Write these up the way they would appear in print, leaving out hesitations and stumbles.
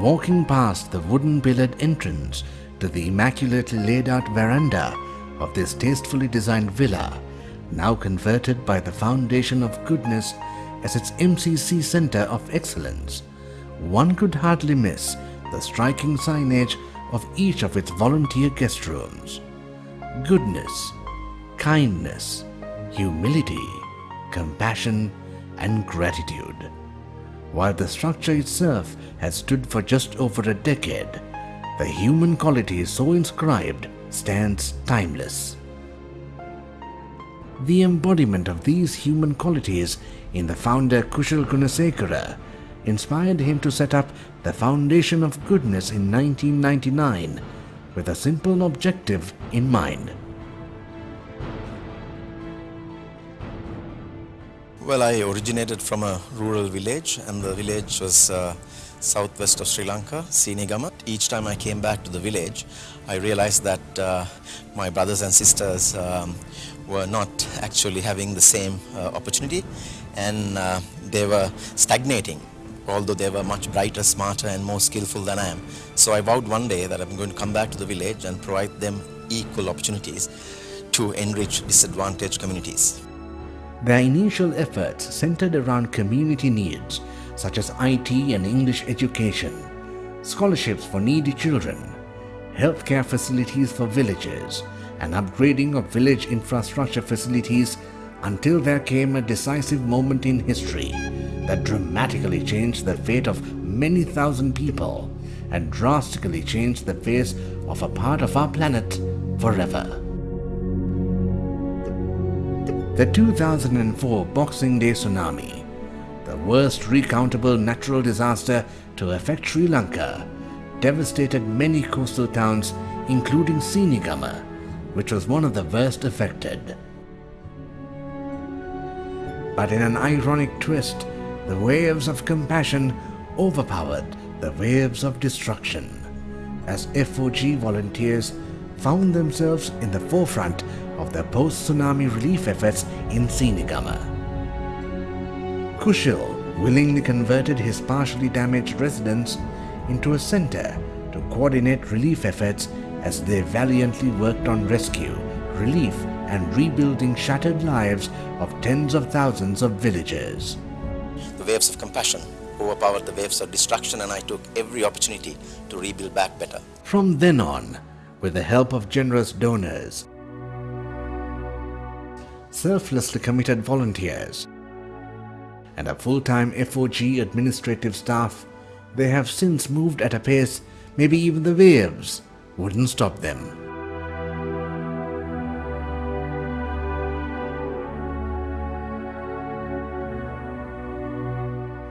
walking past the wooden pillared entrance to the immaculately laid out veranda of this tastefully designed villa, now converted by the Foundation of Goodness as its MCC Center of Excellence, one could hardly miss the striking signage of each of its volunteer guest rooms. Goodness, kindness, humility, compassion, and gratitude. While the structure itself has stood for just over a decade, the human quality so inscribed stands timeless. The embodiment of these human qualities in the founder Kushal Gunasekara inspired him to set up the Foundation of Goodness in 1999 with a simple objective in mind. Well, I originated from a rural village, and the village was southwest of Sri Lanka, Sinigama. Each time I came back to the village, I realized that my brothers and sisters were not actually having the same opportunity, and they were stagnating, although they were much brighter, smarter and more skillful than I am. So I vowed one day that I'm going to come back to the village and provide them equal opportunities to enrich disadvantaged communities. Their initial efforts centered around community needs such as IT and English education, scholarships for needy children, healthcare facilities for villagers, and upgrading of village infrastructure facilities until there came a decisive moment in history that dramatically changed the fate of many thousand people and drastically changed the face of a part of our planet forever. The 2004 Boxing Day tsunami, the worst recountable natural disaster to affect Sri Lanka, devastated many coastal towns including Sinigama, which was one of the worst affected. But in an ironic twist, the waves of compassion overpowered the waves of destruction, as FOG volunteers found themselves in the forefront of the post-tsunami relief efforts in Sinigama. Kushal willingly converted his partially damaged residence into a center to coordinate relief efforts as they valiantly worked on rescue, relief and rebuilding shattered lives of tens of thousands of villagers. The waves of compassion overpowered the waves of destruction, and I took every opportunity to rebuild back better. From then on, with the help of generous donors, selflessly committed volunteers, and a full-time FOG administrative staff, they have since moved at a pace maybe even the waves wouldn't stop them.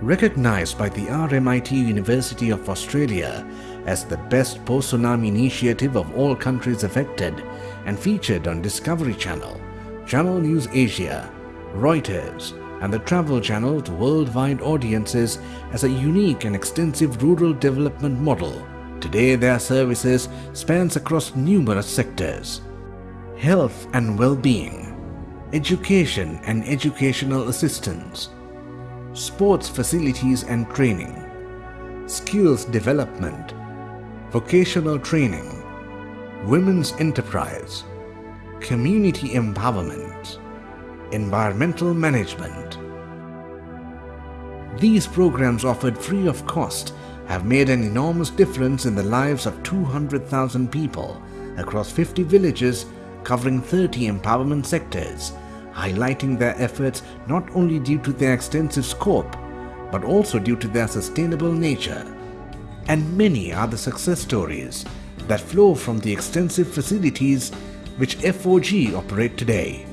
Recognized by the RMIT University of Australia as the best post-tsunami initiative of all countries affected and featured on Discovery Channel, Channel News Asia, Reuters, and the Travel Channel to worldwide audiences as a unique and extensive rural development model. Today their services spans across numerous sectors: health and well-being, education and educational assistance, sports facilities and training, skills development, vocational training, women's enterprise, community empowerment, environmental management. These programs, offered free of cost, have made an enormous difference in the lives of 200,000 people across 50 villages covering 30 empowerment sectors, highlighting their efforts not only due to their extensive scope, but also due to their sustainable nature. And many are the success stories that flow from the extensive facilities which FOG operate today.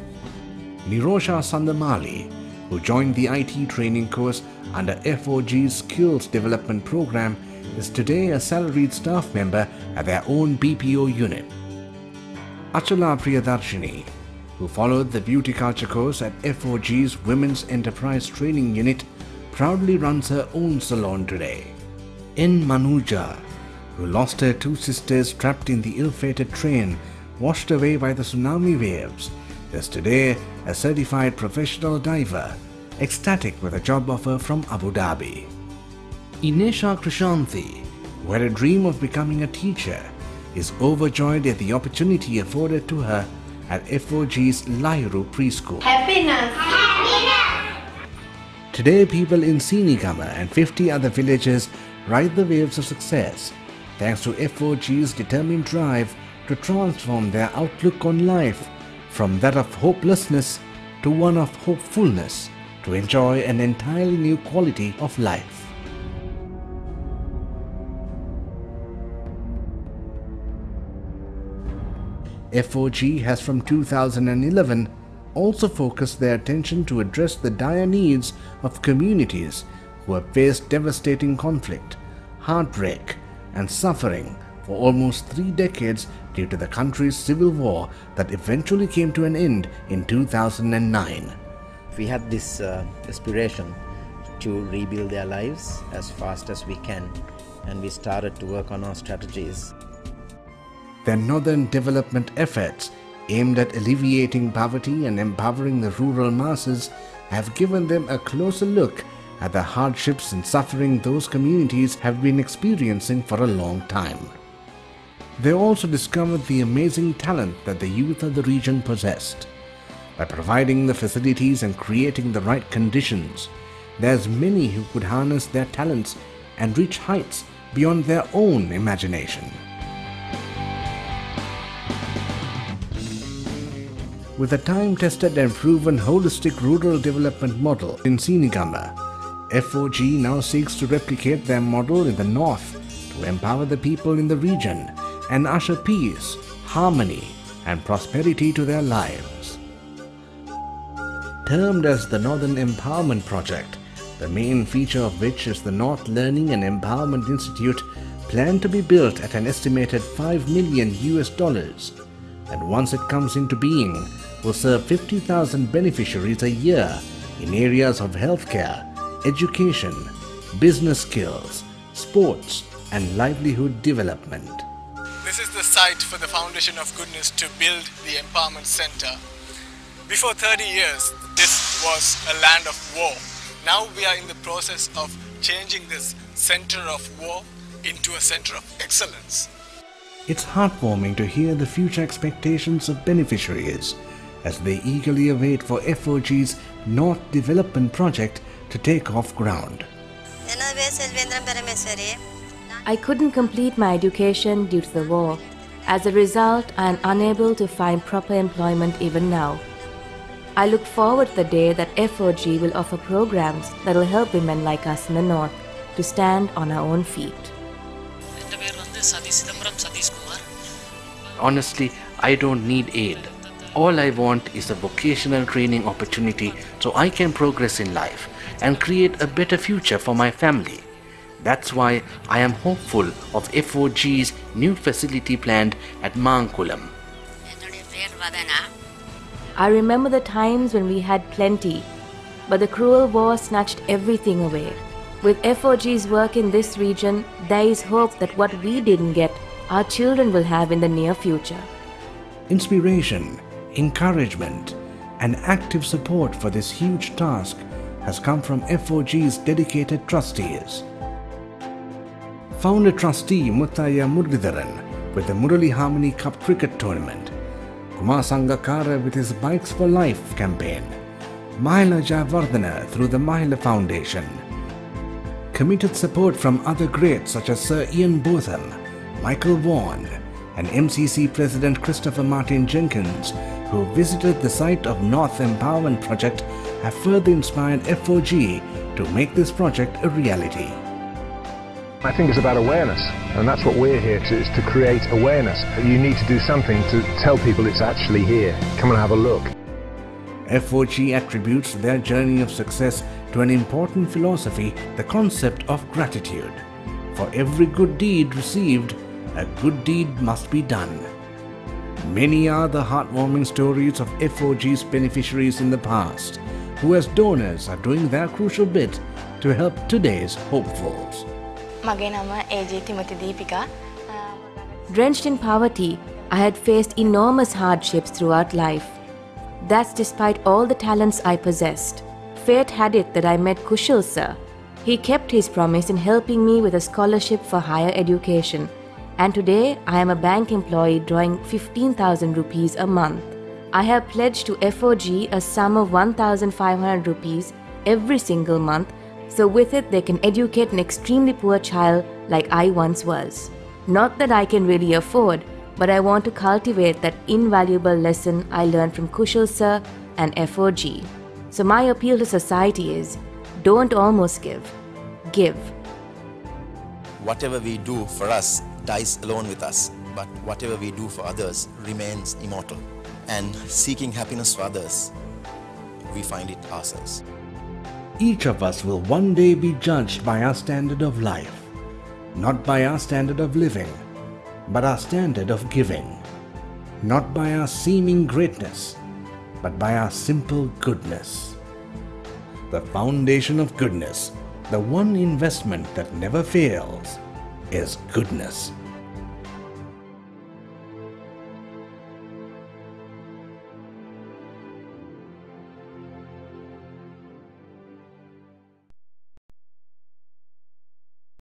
Nirosha Sandamali, who joined the IT training course under FOG's Skills Development Program, is today a salaried staff member at their own BPO unit. Achala Priyadarshini, who followed the beauty culture course at FOG's Women's Enterprise Training Unit, proudly runs her own salon today. N. Manuja, who lost her two sisters trapped in the ill-fated train washed away by the tsunami waves, is today a certified professional diver, ecstatic with a job offer from Abu Dhabi. Inesha Krishanthi, who had a dream of becoming a teacher, is overjoyed at the opportunity afforded to her at FOG's Lairu preschool. Happiness! Happiness! Today, people in Sinigama and 50 other villages ride the waves of success thanks to FOG's determined drive to transform their outlook on life from that of hopelessness to one of hopefulness, to enjoy an entirely new quality of life. FOG has from 2011 also focused their attention to address the dire needs of communities who have faced devastating conflict, heartbreak and suffering for almost 3 decades due to the country's civil war that eventually came to an end in 2009. We had this aspiration to rebuild their lives as fast as we can, and we started to work on our strategies. Their northern development efforts aimed at alleviating poverty and empowering the rural masses have given them a closer look at the hardships and suffering those communities have been experiencing for a long time. They also discovered the amazing talent that the youth of the region possessed. By providing the facilities and creating the right conditions, there's many who could harness their talents and reach heights beyond their own imagination. With a time-tested and proven holistic rural development model in Sinigama, FOG now seeks to replicate their model in the north to empower the people in the region and usher peace, harmony and prosperity to their lives. Termed as the Northern Empowerment Project, the main feature of which is the North Learning and Empowerment Institute, planned to be built at an estimated $5 million, and once it comes into being, will serve 50,000 beneficiaries a year in areas of healthcare, education, business skills, sports, and livelihood development. This is the site for the Foundation of Goodness to build the Empowerment Center. Before 30 years, this was a land of war. Now we are in the process of changing this center of war into a center of excellence. It's heartwarming to hear the future expectations of beneficiaries as they eagerly await for FOG's North Development Project to take off ground. I couldn't complete my education due to the war. As a result, I am unable to find proper employment even now. I look forward to the day that FOG will offer programs that will help women like us in the North to stand on our own feet. Honestly, I don't need aid. All I want is a vocational training opportunity so I can progress in life and create a better future for my family. That's why I am hopeful of FOG's new facility planned at Mankulam. I remember the times when we had plenty, but the cruel war snatched everything away. With FOG's work in this region, there is hope that what we didn't get, our children will have in the near future. Inspiration, encouragement, and active support for this huge task has come from FOG's dedicated trustees. Founder trustee Muttaya Muralidharan with the Murali Harmony Cup Cricket Tournament, Kumar Sangakkara with his Bikes for Life campaign, Mahila Jayawardena through the Mahila Foundation. Committed support from other greats such as Sir Ian Botham, Michael Vaughan, and MCC President Christopher Martin Jenkins, who visited the site of North Empowerment Project, have further inspired FOG to make this project a reality. I think it's about awareness, and that's what we're here to, is to create awareness. You need to do something to tell people it's actually here. Come and have a look. FOG attributes their journey of success to an important philosophy, the concept of gratitude. For every good deed received, a good deed must be done. Many are the heartwarming stories of FOG's beneficiaries in the past, who as donors are doing their crucial bit to help today's hopefuls. Drenched in poverty, I had faced enormous hardships throughout life. That's despite all the talents I possessed. Fate had it that I met Kushal sir. He kept his promise in helping me with a scholarship for higher education, and today I am a bank employee drawing 15,000 rupees a month. I have pledged to FOG a sum of 1,500 rupees every single month, so with it they can educate an extremely poor child like I once was. Not that I can really afford, but I want to cultivate that invaluable lesson I learned from Kushal sir and FOG. So my appeal to society is, don't almost give, give. Whatever we do for us dies alone with us, but whatever we do for others remains immortal. And seeking happiness for others, we find it ourselves. Each of us will one day be judged by our standard of life, not by our standard of living, but our standard of giving, not by our seeming greatness, but by our simple goodness. The foundation of goodness, the one investment that never fails, is goodness.